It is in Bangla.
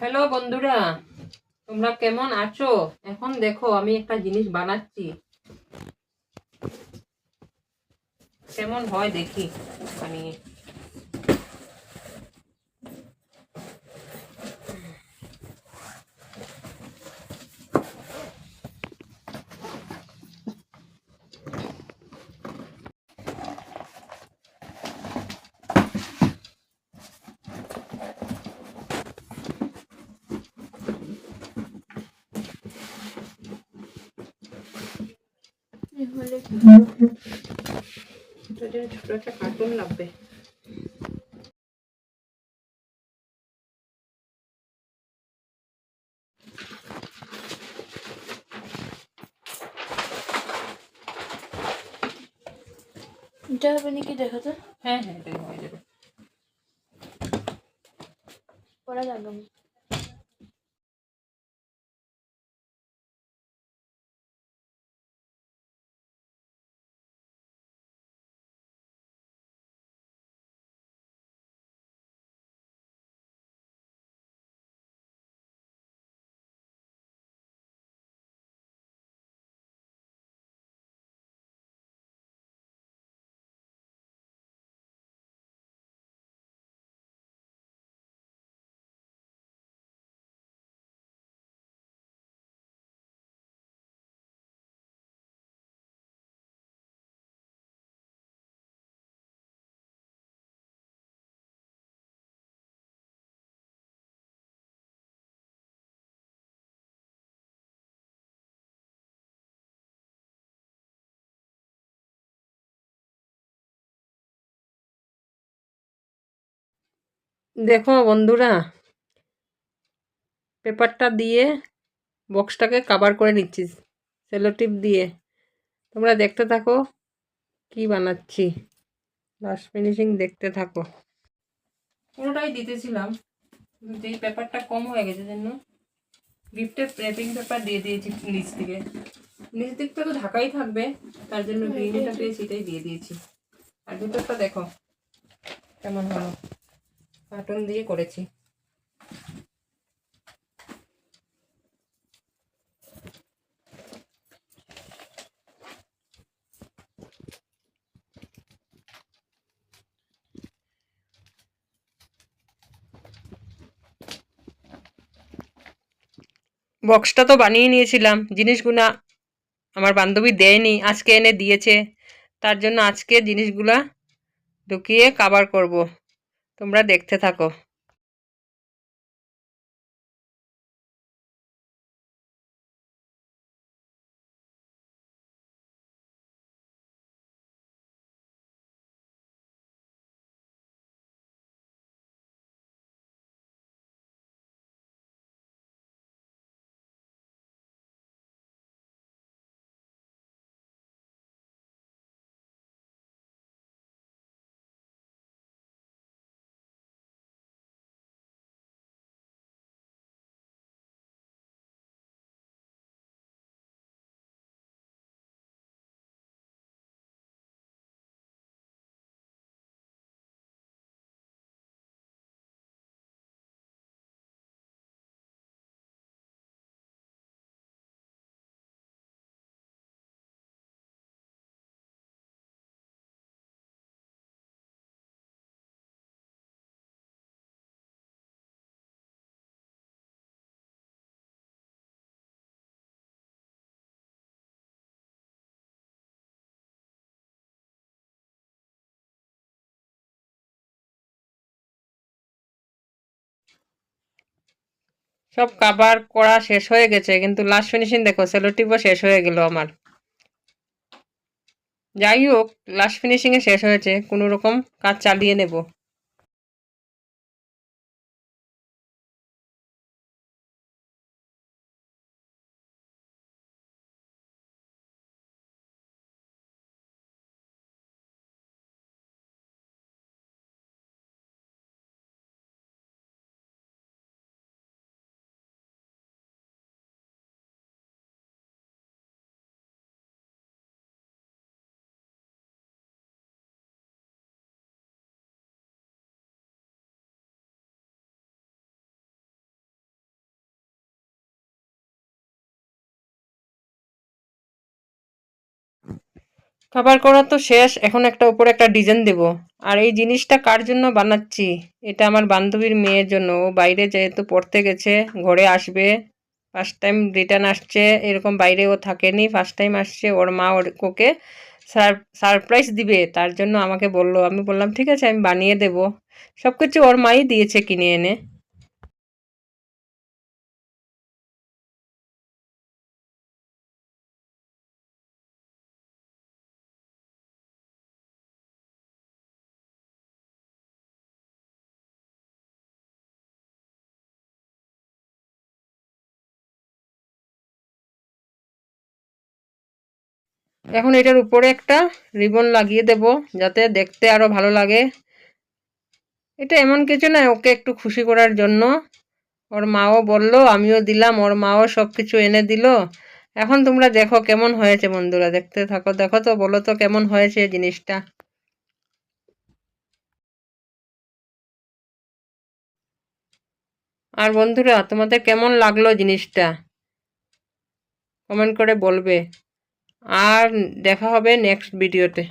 হ্যালো বন্ধুরা, তোমরা কেমন আছো? এখন দেখো আমি একটা জিনিস বানাচ্ছি, কেমন হয় দেখি বানিয়ে। ছোট একটা কার্টুন লাগবে। এটা হবে নাকি দেখো তো। হ্যাঁ হ্যাঁ, এটাই হয়ে যাবে। পড়া লাগবে। দেখো বন্ধুরা, পেপারটা দিয়ে বক্সটাকে কভার করে নিচ্ছি সেলো টিপ দিয়ে। তোমরা দেখতে থাকো কি বানাচ্ছি, লাস্ট ফিনিশিং দেখতে থাকো। পুরোটাই দিতেছিলাম, কিন্তু এই পেপারটা কম হয়ে গেছে জন্য গিফটের র্যাপিং পেপার দিয়ে দিয়েছি নিচ থেকে। নিচ দিকটা তো ঢাকাই থাকবে, তার জন্য গ্রিন এটা পেয়েছি, এটাই দিয়ে দিয়েছি। আর ভিতরটা দেখো কেমন হলো, কার্টুন দিয়ে করেছি। বক্সটা তো বানিয়ে নিয়েছিলাম, জিনিসগুলা আমার বান্ধবী দেয়নি, আজকে এনে দিয়েছে। তার জন্য আজকে জিনিসগুলা ঢুকিয়ে কভার করব। তোমরা দেখতে থাকো। সব কভার করা শেষ হয়ে গেছে, কিন্তু লাস্ট ফিনিশিং দেখো, সেলোটিপও শেষ হয়ে গেল আমার। যাই হোক, লাস্ট ফিনিশিংয়ে শেষ হয়েছে, কোনো রকম কাজ চালিয়ে নেব। খাবার করা তো শেষ, এখন একটা উপরে একটা ডিজাইন দেব। আর এই জিনিসটা কার জন্য বানাচ্ছি, এটা আমার বান্ধবীর মেয়ের জন্য। ও বাইরে যেহেতু পড়তে গেছে, ঘরে আসবে, ফার্স্ট টাইম রিটার্ন আসছে, এরকম বাইরে ও থাকেনি, ফার্স্ট টাইম আসছে, ওর মা ওকে সারপ্রাইজ দিবে, তার জন্য আমাকে বললো। আমি বললাম ঠিক আছে, আমি বানিয়ে দেব। সব কিছু ওর মাই দিয়েছে কিনে এনে। এখন এটার উপরে একটা রিবন লাগিয়ে দেব, যাতে দেখতে আরো ভালো লাগে। এটা এমন কিছু না, ওকে একটু খুশি করার জন্য। ওর মাও বলল, আমিও দিলাম, ওর মাও সব কিছু এনে দিল। এখন তোমরা দেখো কেমন হয়েছে বন্ধুরা, দেখতে থাকো। দেখো তো, বলো তো কেমন হয়েছে জিনিসটা। আর বন্ধুরা, তোমাদের কেমন লাগলো জিনিসটা কমেন্ট করে বলবে। আর দেখা হবে নেক্সট ভিডিওতে।